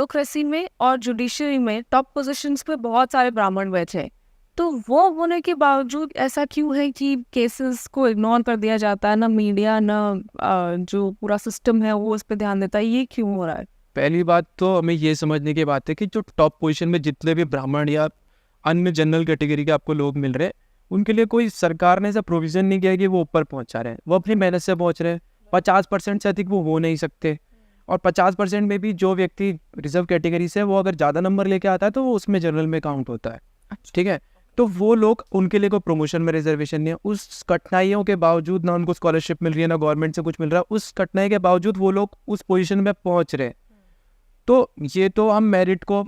Bureaucracy में और judiciary में टॉप पोजीशंस पे बहुत सारे ब्राह्मण बैठे हैं, तो वो होने के बावजूद ऐसा क्यों है कि केसेस को इग्नोर कर दिया जाता है? ना मीडिया ना जो पूरा सिस्टम है वो उस पर ध्यान देता है, ये क्यों हो रहा है? पहली बात तो हमें ये समझने की बात है कि जो टॉप पोजीशन में जितने भी ब्राह्मण या अन्य जनरल कैटेगरी के आपको लोग मिल रहे हैं, उनके लिए कोई सरकार ने ऐसा प्रोविजन नहीं किया है कि वो ऊपर पहुंचा रहे हैं। वो अपनी मेहनत से पहुंच रहे हैं। 50% से अधिक वो हो नहीं सकते। और 50% में भी जो व्यक्ति रिजर्व कैटेगरी से वो अगर ज़्यादा नंबर लेके आता है तो वो उसमें जनरल में काउंट होता है। ठीक है, तो वो लोग, उनके लिए कोई प्रमोशन में रिजर्वेशन नहीं है। उस कठिनाइयों के बावजूद, ना उनको स्कॉलरशिप मिल रही है ना गवर्नमेंट से कुछ मिल रहा है, उस कठिनाई के बावजूद वो लोग उस पोजीशन में पहुंच रहे हैं। तो ये तो हम मेरिट को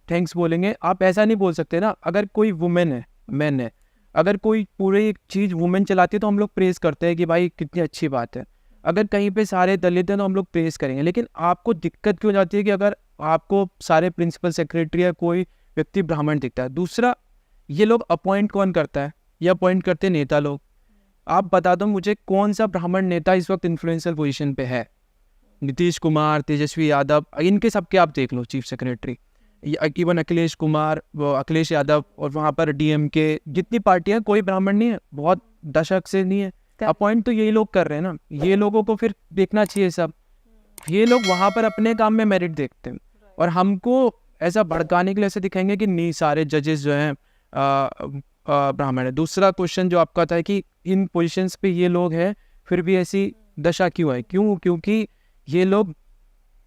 थैंक्स बोलेंगे। आप ऐसा नहीं बोल सकते ना, अगर कोई वुमेन है, मैन है, अगर कोई पूरी चीज़ वुमेन चलाती है तो हम लोग प्रेस करते हैं कि भाई कितनी अच्छी बात है। अगर कहीं पे सारे दलित हैं तो हम लोग प्रेस करेंगे। लेकिन आपको दिक्कत क्यों जाती है कि अगर आपको सारे प्रिंसिपल सेक्रेटरी या कोई व्यक्ति ब्राह्मण दिखता है? दूसरा, ये लोग अपॉइंट कौन करता है? ये अपॉइंट करते हैं नेता लोग। आप बता दो मुझे, कौन सा ब्राह्मण नेता इस वक्त इन्फ्लुएंशियल पोजीशन पे है? नीतीश कुमार, तेजस्वी यादव, इनके सबके आप देख लो chief secretary, even Akhilesh Kumar, वो अखिलेश यादव, और वहाँ पर डीएमके, जितनी पार्टियां, कोई ब्राह्मण नहीं है, बहुत दशक से नहीं है। अपॉइंट तो यही लोग कर रहे हैं ना। ये लोगों को फिर देखना चाहिए सब। ये लोग वहाँ पर अपने काम में मेरिट देखते हैं और हमको ऐसा भड़काने के लिए ऐसे दिखाएंगे कि नहीं सारे जजेस जो हैं ब्राह्मण है। दूसरा क्वेश्चन जो आपका था कि इन पोजीशंस पे ये लोग हैं फिर भी ऐसी दशा क्यों है? क्योंकि ये लोग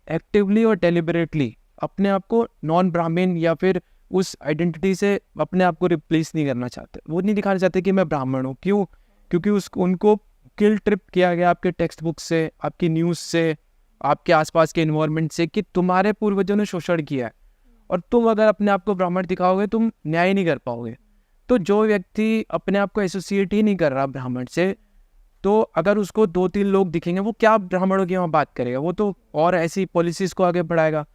एक्टिवली और डेलिबरेटली अपने आप को नॉन ब्राह्मण या फिर उस आइडेंटिटी से अपने आप को रिप्लेस नहीं करना चाहते। वो नहीं दिखाना चाहते कि मैं ब्राह्मण हूँ। क्यों? क्योंकि उनको किल ट्रिप किया गया आपके टेक्स्ट बुक से, आपकी न्यूज़ से, आपके आसपास के इन्वायरमेंट से कि तुम्हारे पूर्वजों ने शोषण किया है और तुम अगर अपने आप को ब्राह्मण दिखाओगे तुम न्याय नहीं कर पाओगे। तो जो व्यक्ति अपने आप को एसोसिएट ही नहीं कर रहा ब्राह्मण से, तो अगर उसको 2-3 लोग दिखेंगे, वो क्या ब्राह्मणों की वहाँ बात करेगा? वो तो और ऐसी पॉलिसीज़ को आगे बढ़ाएगा।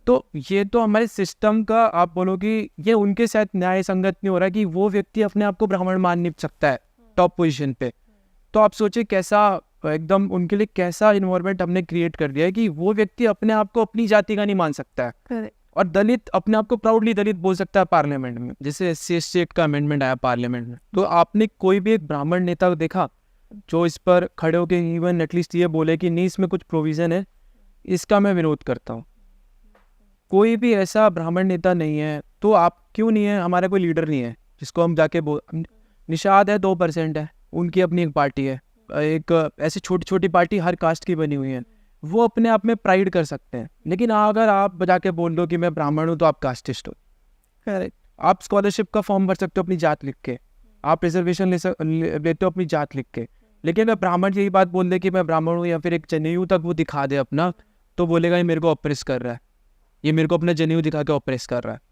तो ये तो हमारे सिस्टम का, आप बोलो कि ये उनके साथ न्याय संगत नहीं हो रहा कि वो व्यक्ति अपने आप को ब्राह्मण मान नहीं सकता है टॉप पोजीशन पे। तो आप सोचिए कैसा एकदम उनके लिए कैसा इन्वायरमेंट हमने क्रिएट कर दिया है कि वो व्यक्ति अपने आप को अपनी जाति का नहीं मान सकता है। और दलित अपने आप को प्राउडली दलित बोल सकता है पार्लियामेंट में, जैसे SC/ST एक्ट का अमेंडमेंट आया पार्लियामेंट में। तो आपने कोई भी एक ब्राह्मण नेता देखा जो इस पर खड़े होकर इवन एटलीस्ट ये बोले कि नहीं इसमें कुछ प्रोविज़न है, इसका मैं विरोध करता हूँ? कोई भी ऐसा ब्राह्मण नेता नहीं है। तो आप क्यों नहीं है? हमारा कोई लीडर नहीं है जिसको हम जाके निषाद है, 2% है, उनकी अपनी एक पार्टी है। एक ऐसी छोटी छोटी पार्टी हर कास्ट की बनी हुई है, वो अपने आप में प्राइड कर सकते हैं। लेकिन अगर आप जाके बोल दो कि मैं ब्राह्मण हूँ तो आप कास्टिस्ट हो। करेक्ट। आप स्कॉलरशिप का फॉर्म भर सकते हो अपनी जात लिख के, आप रिजर्वेशन लेते हो अपनी जात लिख के। लेकिन अगर ब्राह्मण यही बात बोल दे कि मैं ब्राह्मण हूँ या फिर एक जनेऊ तक वो दिखा दे अपना, तो बोलेगा ये मेरे को ऑप्रेस कर रहा है, ये मेरे को अपना जनेऊ दिखा के ऑप्रेस कर रहा है।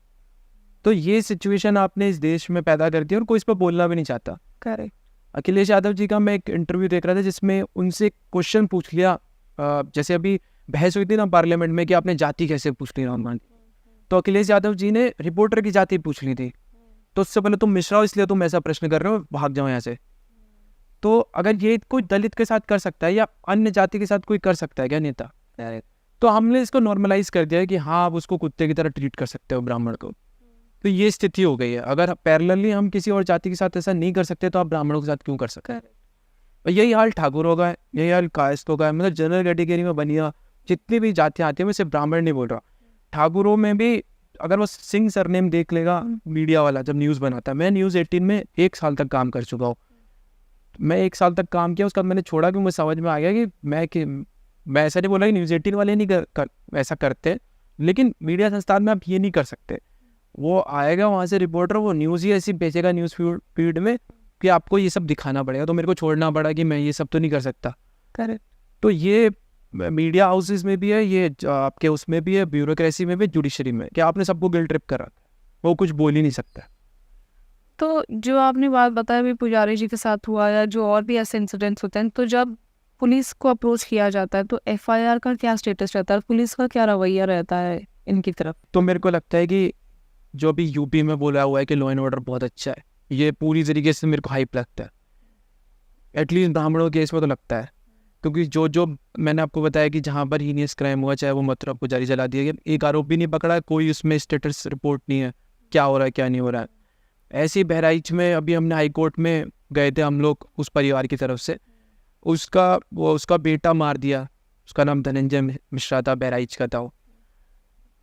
तो ये सिचुएशन आपने इस देश में पैदा कर दी और कोई इस पर बोलना भी नहीं चाहता। करेक्ट। अखिलेश यादव जी का मैं एक इंटरव्यू देख रहा था जिसमें उनसे क्वेश्चन पूछ लिया, जैसे अभी बहस हुई थी ना पार्लियामेंट में कि आपने जाति कैसे पूछ ली राहुल गांधी, तो अखिलेश यादव जी ने रिपोर्टर की जाति पूछ ली थी। तो उससे पहले तुम मिश्रा हो इसलिए तुम ऐसा प्रश्न कर रहे हो, भाग जाओ यहाँ से। तो अगर ये कोई दलित के साथ कर सकता है या अन्य जाति के साथ कोई कर सकता है क्या नेता? तो हमने इसको नॉर्मलाइज कर दिया है कि हाँ आप उसको कुत्ते की तरह ट्रीट कर सकते हो ब्राह्मण को। तो ये स्थिति हो गई है। अगर पैरेलली हम किसी और जाति के साथ ऐसा नहीं कर सकते तो आप ब्राह्मणों के साथ क्यों कर सकते हैं? यही हाल ठाकुरों का है, यही हाल कायस्थों का है। मतलब जनरल कैटेगरी में बनिया जितनी भी जातियाँ आती हैं, मैं सिर्फ ब्राह्मण नहीं बोल रहा, ठाकुरों में भी अगर वो सिंह सरनेम देख लेगा मीडिया वाला जब न्यूज़ बनाता है। मैं न्यूज़ 18 में 1 साल तक काम कर चुका हूँ। मैं 1 साल तक काम किया, उसके बाद मैंने छोड़ा क्योंकि मुझे समझ में आ गया कि मैं ऐसा नहीं बोला कि न्यूज़ 18 वाले नहीं ऐसा करते, लेकिन मीडिया संस्थान में आप ये नहीं कर सकते। वो आएगा वहाँ से रिपोर्टर, वो न्यूज़ ही ऐसी भेजेगा न्यूज़ फीड में कि आपको ये सब दिखाना पड़ेगा। तो मेरे को छोड़ना पड़ा कि मैं ये सब तो नहीं कर सकता। करेक्ट। तो ये मीडिया हाउसेस में भी है, ये आपके उसमें भी है, ब्यूरोक्रेसी में भी, जुडिशरी में, कि आपने सबको गिल्ट ट्रिप करा, वो कुछ बोल ही नहीं सकता। तो जो आपने बात बताया अभी पुजारी जी के साथ हुआ या जो और भी ऐसे इंसिडेंट्स होते हैं, तो जब पुलिस को अप्रोच किया जाता है तो FIR का क्या स्टेटस रहता है? पुलिस का क्या रवैया रहता है इनकी तरफ? तो मेरे को लगता है कि जो अभी यूपी में बोला हुआ है कि लॉ एंड ऑर्डर बहुत अच्छा है, ये पूरी तरीके से मेरे को हाइप लगता है। एटलीस्ट ब्राह्मणों के केस में तो लगता है। क्योंकि जो जो मैंने आपको बताया कि जहाँ पर हीनियस क्राइम हुआ, चाहे वो मथुरा पुजारी जला दिया गया, एक आरोपी नहीं पकड़ा है, कोई उसमें स्टेटस रिपोर्ट नहीं है क्या हो रहा है क्या नहीं हो रहा है। ऐसे ही बहराइच में अभी हमने हाई कोर्ट में गए थे हम लोग, उस परिवार की तरफ से, उसका बेटा मार दिया, उसका नाम धनंजय मिश्रा था, बहराइच का था वो।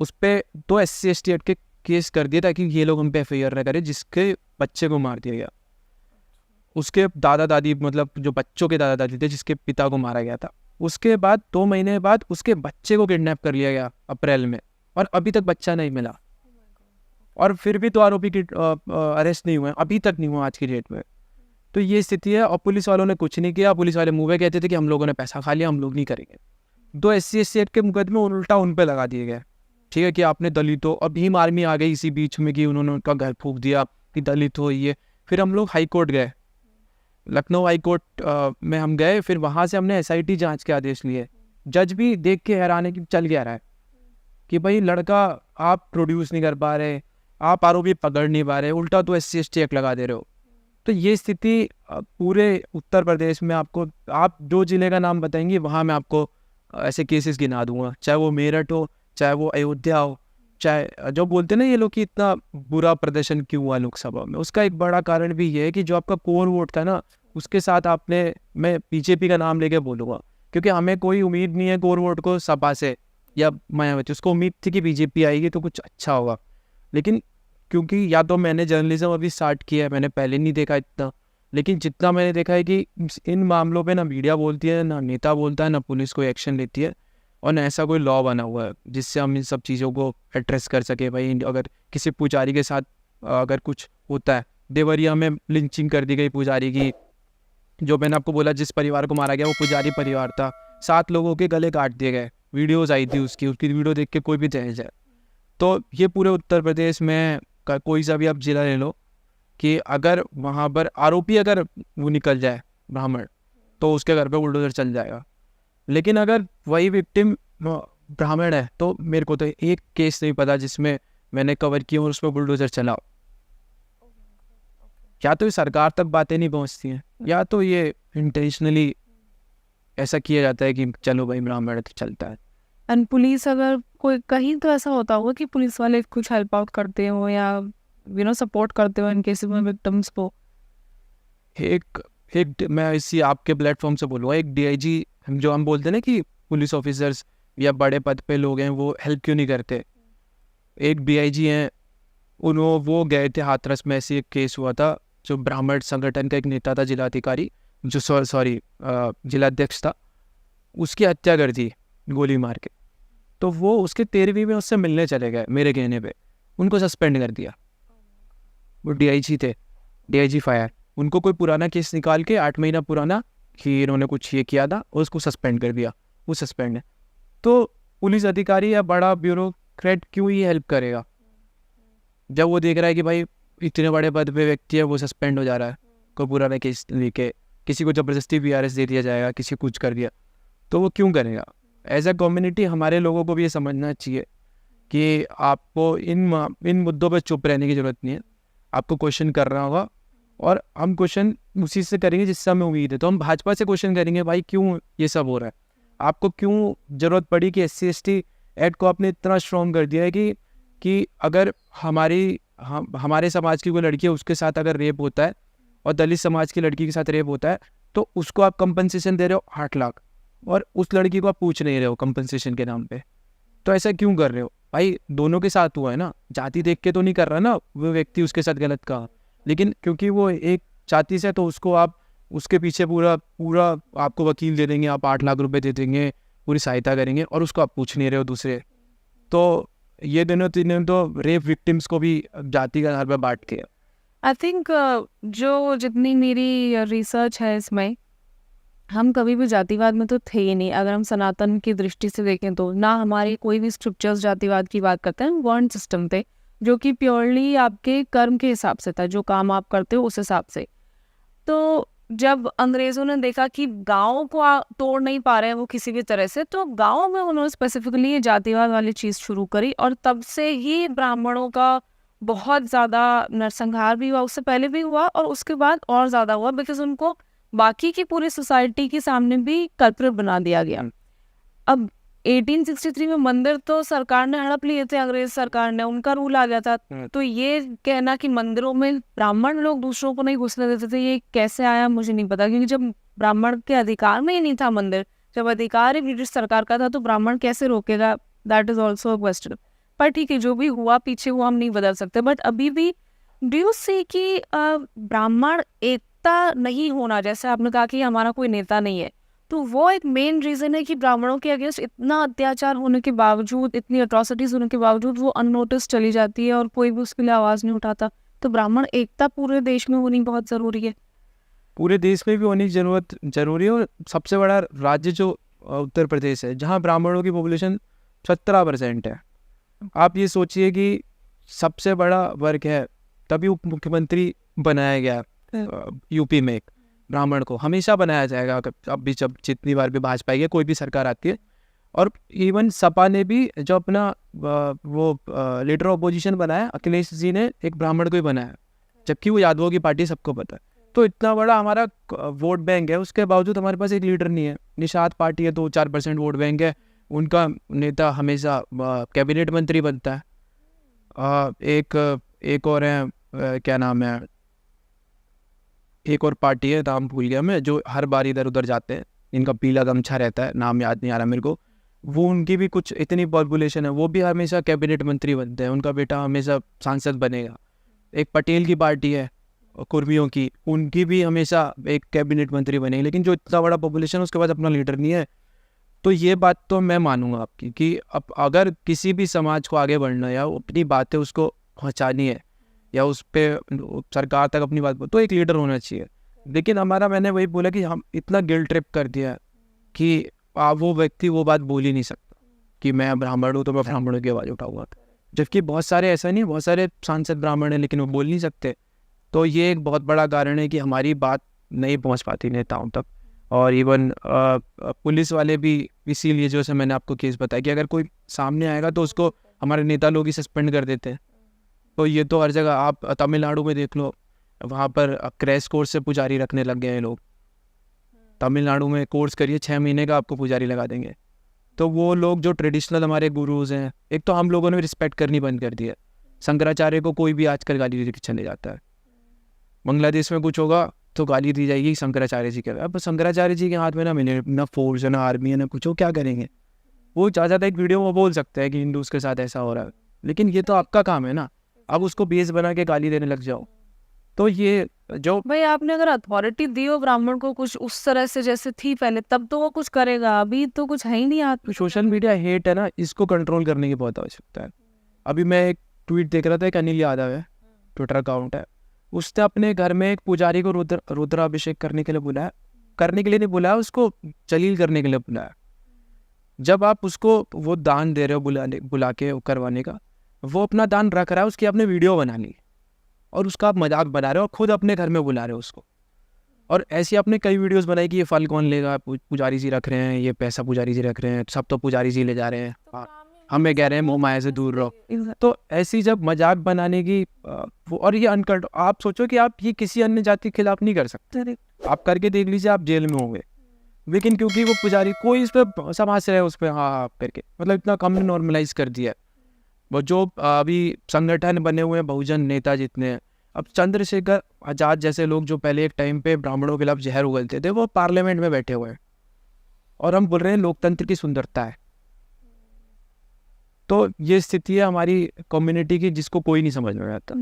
उस पर तो SC/ST एक्ट के केस कर दिया ताकि ये लोग हम पे FIR न करें, जिसके बच्चे को मार दिया गया। उसके दादा दादी, मतलब जो बच्चों के दादा दादी थे, जिसके पिता को मारा गया था, उसके बाद 2 महीने बाद उसके बच्चे को किडनैप कर लिया गया अप्रैल में, और अभी तक बच्चा नहीं मिला। और फिर भी तो आरोपी की अरेस्ट नहीं हुए, अभी तक नहीं हुआ आज की डेट में। तो ये स्थिति है, और पुलिस वालों ने कुछ नहीं किया। पुलिस वाले मुँह पे कहते थे कि हम लोगों ने पैसा खा लिया, हम लोग नहीं करेंगे। 2 SC/ST एक्ट के मुकदमे उल्टा उन पे लगा दिए गए, ठीक है, कि आपने दलितों, और भीम आर्मी आ गई इसी बीच में कि उन्होंने उनका घर फूंक दिया कि दलित हो ये। फिर हम लोग हाई कोर्ट गए, लखनऊ हाई कोर्ट में हम गए, फिर वहाँ से हमने SIT जांच के आदेश लिए। जज भी देख के हैरान है कि चल क्या रहा है, कि भाई लड़का आप प्रोड्यूस नहीं कर पा रहे, आप आरोपी पकड़ नहीं पा रहे, उल्टा तो SC/ST एक्ट लगा दे रहे हो। तो ये स्थिति पूरे उत्तर प्रदेश में, आपको, आप जो जिले का नाम बताएंगे वहाँ मैं आपको ऐसे केसेस गिना दूंगा, चाहे वो मेरठ हो, चाहे वो अयोध्या हो, चाहे जो बोलते हैं ना ये लोग कि इतना बुरा प्रदर्शन क्यों हुआ लोकसभा में, उसका एक बड़ा कारण भी ये है कि जो आपका कोर वोट था ना, उसके साथ आपने, मैं BJP का नाम लेके बोलूँगा, क्योंकि हमें कोई उम्मीद नहीं है कोर वोट को सपा से या मायावती, उसको उम्मीद थी कि BJP आएगी तो कुछ अच्छा होगा। लेकिन क्योंकि या तो मैंने जर्नलिज्म अभी स्टार्ट किया है, मैंने पहले नहीं देखा इतना, लेकिन जितना मैंने देखा है कि इन मामलों पे ना मीडिया बोलती है, ना नेता बोलता है, ना पुलिस कोई एक्शन लेती है, और ना ऐसा कोई लॉ बना हुआ है जिससे हम इन सब चीज़ों को एड्रेस कर सके। भाई अगर किसी पुजारी के साथ अगर कुछ होता है, देवरिया में लिंचिंग कर दी गई पुजारी की, जो मैंने आपको बोला जिस परिवार को मारा गया वो पुजारी परिवार था, 7 लोगों के गले काट दिए गए, वीडियोज़ आई थी उसकी वीडियो देख के कोई भी दहेज है। तो ये पूरे उत्तर प्रदेश में कोई सा भी आप जिला ले लो, कि अगर वहाँ पर आरोपी अगर वो निकल जाए ब्राह्मण, तो उसके घर पे बुलडोजर चल जाएगा। लेकिन अगर वही विक्टिम ब्राह्मण है, तो मेरे को तो एक केस नहीं पता जिसमें मैंने कवर किया और उसमें बुलडोजर चला। या तो ये सरकार तक बातें नहीं पहुँचती हैं, या तो ये इंटेंशनली ऐसा किया जाता है कि चलो भाई ब्राह्मण है तो चलता है। एंड पुलिस, अगर कोई कहीं तो ऐसा होता होगा कि पुलिस वाले कुछ हेल्प आउट करते हो या सपोर्ट करते हो इन केस में विक्टिम्स को। एक मैं इसी आपके प्लेटफॉर्म से बोलूँगा, एक DIG, जो हम बोलते हैं ना कि पुलिस ऑफिसर्स या बड़े पद पे लोग हैं वो हेल्प क्यों नहीं करते। एक DIG हैं, वो गए थे हाथरस में, ऐसे एक केस हुआ था, जो ब्राह्मण संगठन का एक नेता था, जिलाधिकारी, जो जिलाध्यक्ष था, उसकी हत्या कर दी गोली मार के। तो वो उसके 13वीं में उससे मिलने चले गए, मेरे कहने पे उनको सस्पेंड कर दिया। वो DIG थे, DIG फायर, उनको कोई पुराना केस निकाल के 8 महीना पुराना कि इन्होंने कुछ ये किया था, और उसको सस्पेंड कर दिया, वो सस्पेंड है। तो पुलिस अधिकारी या बड़ा ब्यूरोक्रेट क्यों ही हेल्प करेगा, जब वो देख रहा है कि भाई इतने बड़े पद पे व्यक्ति है वो सस्पेंड हो जा रहा है, कोई पुराना केस लेके, किसी को ज़बरदस्ती VRS दे दिया जाएगा, किसी कुछ कर दिया, तो वो क्यों करेगा। एज अ कम्युनिटी हमारे लोगों को भी ये समझना चाहिए कि आपको इन मुद्दों पर चुप रहने की ज़रूरत नहीं है, आपको क्वेश्चन करना होगा, और हम क्वेश्चन उसी से करेंगे जिससे हमें उम्मीद है। तो हम भाजपा से क्वेश्चन करेंगे, भाई क्यों ये सब हो रहा है, आपको क्यों ज़रूरत पड़ी कि SC/ST एक्ट को आपने इतना स्ट्रॉन्ग कर दिया है कि अगर हमारे समाज की कोई लड़की है, उसके साथ अगर रेप होता है, और दलित समाज की लड़की के साथ रेप होता है, तो उसको आप कंपनसेशन दे रहे हो 8 लाख, और उस लड़की को आप पूछ नहीं रहे हो कंपनसेशन के नाम पे। तो ऐसा क्यों कर रहे हो भाई, दोनों के साथ हुआ है ना, जाति देख के तो नहीं कर रहा ना वो व्यक्ति उसके साथ गलत कहा, लेकिन क्योंकि वो एक जाति से, तो उसको आप उसके पीछे पूरा आपको वकील दे देंगे, आप 8 लाख रुपए दे देंगे, पूरी सहायता करेंगे, और उसको आप पूछ नहीं रहे हो दूसरे। तो ये दोनों तीनों तो रेप विक्टिम्स को भी जाति के आधार पर बांट के। आई थिंक जो जितनी मेरी रिसर्च है इसमें, हम कभी भी जातिवाद में तो थे ही नहीं। अगर हम सनातन की दृष्टि से देखें तो ना हमारे कोई भी स्क्रिप्चर्स जातिवाद की बात करते हैं, वर्ण सिस्टम थे जो कि प्योरली आपके कर्म के हिसाब से था, जो काम आप करते हो उस हिसाब से। तो जब अंग्रेजों ने देखा कि गाँव को तोड़ नहीं पा रहे हैं वो किसी भी तरह से, तो गाँव में उन्होंने स्पेसिफिकली ये जातिवाद वाली चीज़ शुरू करी, और तब से ही ब्राह्मणों का बहुत ज़्यादा नरसंहार भी हुआ, उससे पहले भी हुआ और उसके बाद और ज़्यादा हुआ, बिकॉज उनको बाकी की पूरी सोसाइटी के सामने भी कल्प्रिट बना दिया गया। अब 1863 में मंदिर तो सरकार ने हड़प लिए थे, अंग्रेज सरकार ने, उनका रूल आ गया था। तो ये कहना कि मंदिरों में ब्राह्मण लोग दूसरों को नहीं घुसने देते थे, ये कैसे आया मुझे नहीं पता, क्योंकि जब ब्राह्मण के अधिकार में ही नहीं था मंदिर, जब अधिकार ही ब्रिटिश सरकार का था, तो ब्राह्मण कैसे रोकेगा, that is also a question. पर ठीक है, जो भी हुआ पीछे हुआ हम नहीं बदल सकते, बट अभी भी डू यू सी कि ब्राह्मण एकता नहीं होना, जैसे आपने कहा कि हमारा कोई नेता नहीं है, तो वो एक मेन रीजन है कि ब्राह्मणों के अगेंस्ट इतना अत्याचार होने के बावजूद, इतनी अट्रॉसिटीज होने के बावजूद वो अननोटिस चली जाती है और कोई भी उसके लिए आवाज नहीं उठाता। तो ब्राह्मण एकता पूरे देश में होनी बहुत जरूरी है। पूरे देश में भी होने की जरूरी है। और सबसे बड़ा राज्य जो उत्तर प्रदेश है, जहाँ ब्राह्मणों की पॉपुलेशन 17% है। आप ये सोचिए कि सबसे बड़ा वर्ग है, तभी उप मुख्यमंत्री बनाया गया यूपी में एक ब्राह्मण को, हमेशा बनाया जाएगा अब भी, जब जितनी बार भी भाजपा की कोई भी सरकार आती है। और इवन सपा ने भी जो अपना वो लीडर ऑपोजिशन बनाया, अखिलेश जी ने एक ब्राह्मण को ही बनाया, जबकि वो यादवों की पार्टी, सबको पता है। तो इतना बड़ा हमारा वोट बैंक है, उसके बावजूद हमारे पास एक लीडर नहीं है। निषाद पार्टी है, 2-4% वोट बैंक है, उनका नेता हमेशा कैबिनेट मंत्री बनता है। एक और है, क्या नाम है, एक और पार्टी है, नाम भूल गया मैं, जो हर बार इधर उधर जाते हैं, इनका पीला गमछा रहता है, नाम याद नहीं आ रहा मेरे को। वो उनकी भी कुछ इतनी पॉपुलेशन है, वो भी हमेशा कैबिनेट मंत्री बनते हैं, उनका बेटा हमेशा सांसद बनेगा। एक पटेल की पार्टी है कुर्मियों की, उनकी भी हमेशा एक कैबिनेट मंत्री बनेगी। लेकिन जो इतना बड़ा पॉपुलेशन है, उसके बाद अपना लीडर नहीं है। तो ये बात तो मैं मानूंगा आपकी कि अब अगर किसी भी समाज को आगे बढ़ना है या अपनी बातें उसको पहुँचानी है या उस पर सरकार तक अपनी बात, तो एक लीडर होना चाहिए। लेकिन हमारा, मैंने वही बोला कि हम इतना गिल्ट ट्रिप कर दिया कि वो व्यक्ति वो बात बोल ही नहीं सकता कि मैं ब्राह्मण हूँ तो मैं ब्राह्मणों की आवाज़ उठाऊंगा, जबकि बहुत सारे ऐसा नहीं, बहुत सारे सांसद ब्राह्मण हैं लेकिन वो बोल नहीं सकते। तो ये एक बहुत बड़ा कारण है कि हमारी बात नहीं पहुँच पाती नेताओं तक। और इवन पुलिस वाले भी इसीलिए, जैसे मैंने आपको केस बताया कि अगर कोई सामने आएगा तो उसको हमारे नेता लोग ही सस्पेंड कर देते हैं। तो ये तो हर जगह, आप तमिलनाडु में देख लो, वहाँ पर क्रैश कोर्स से पुजारी रखने लग गए हैं लोग। तमिलनाडु में कोर्स करिए 6 महीने का, आपको पुजारी लगा देंगे। तो वो लोग जो ट्रेडिशनल हमारे गुरुज हैं, एक तो हम लोगों ने रिस्पेक्ट करनी बंद कर दी है। शंकराचार्य को कोई भी आजकल गाली दे के चले जाता है। बांग्लादेश में कुछ होगा तो गाली दी जाएगी शंकराचार्य जी के। अब शंकराचार्य जी के हाथ में ना फोर्स है, ना आर्मी है, ना कुछ हो, क्या करेंगे? वो ज़्यादा एक वीडियो में बोल सकते हैं कि हिंदूज के साथ ऐसा हो रहा है, लेकिन ये तो आपका काम है ना, अब उसको बेस बना के गाली देने लग जाओ। तो ये जो भाई, आपने अगर अथॉरिटी दी हो ब्राह्मण को कुछ उस तरह से जैसे थी पहले, तब तो वो कुछ करेगा, अभी तो कुछ है ही नहीं। आप सोशल मीडिया हेट है ना, इसको कंट्रोल करने की बहुत आवश्यकता है। अभी मैं एक ट्वीट देख रहा था, एक अनिल यादव है, ट्विटर अकाउंट है, उसने अपने घर में एक पुजारी को रुद्राभिषेक करने के लिए बुलाया, करने के लिए नहीं बुलाया, उसको जलील करने के लिए बुलाया। जब आप उसको वो दान दे रहे हो बुला के करवाने का, वो अपना दान रख रहा है, उसकी आपने वीडियो बना ली और उसका आप मजाक बना रहे हो और खुद अपने घर में बुला रहे हो उसको। और ऐसी आपने कई वीडियोस बनाई कि ये फल कौन लेगा, पुजारी जी रख रहे हैं, ये पैसा पुजारी जी रख रहे हैं, सब तो पुजारी जी ले जा रहे हैं, हमें कह रहे हैं मोह माया से दूर रहो। तो ऐसी जब मजाक बनाने की वो, और ये आप सोचो कि आप ये किसी अन्य जाति के खिलाफ नहीं कर सकते, आप करके देख लीजिए, आप जेल में होंगे। लेकिन क्योंकि वो पुजारी कोई इस पर समाज रहे, उस पर हाँ करके, मतलब इतना कम ने नॉर्मलाइज कर दिया है। वो जो अभी संगठन बने हुए हैं बहुजन नेता जितने हैं, अब चंद्रशेखर आजाद जैसे लोग जो पहले एक टाइम पे ब्राह्मणों के खिलाफ जहर उगलते थे, वो पार्लियामेंट में बैठे हुए हैं और हम बोल रहे हैं लोकतंत्र की सुंदरता है। तो ये स्थिति है हमारी कम्युनिटी की, जिसको कोई नहीं समझ में आता।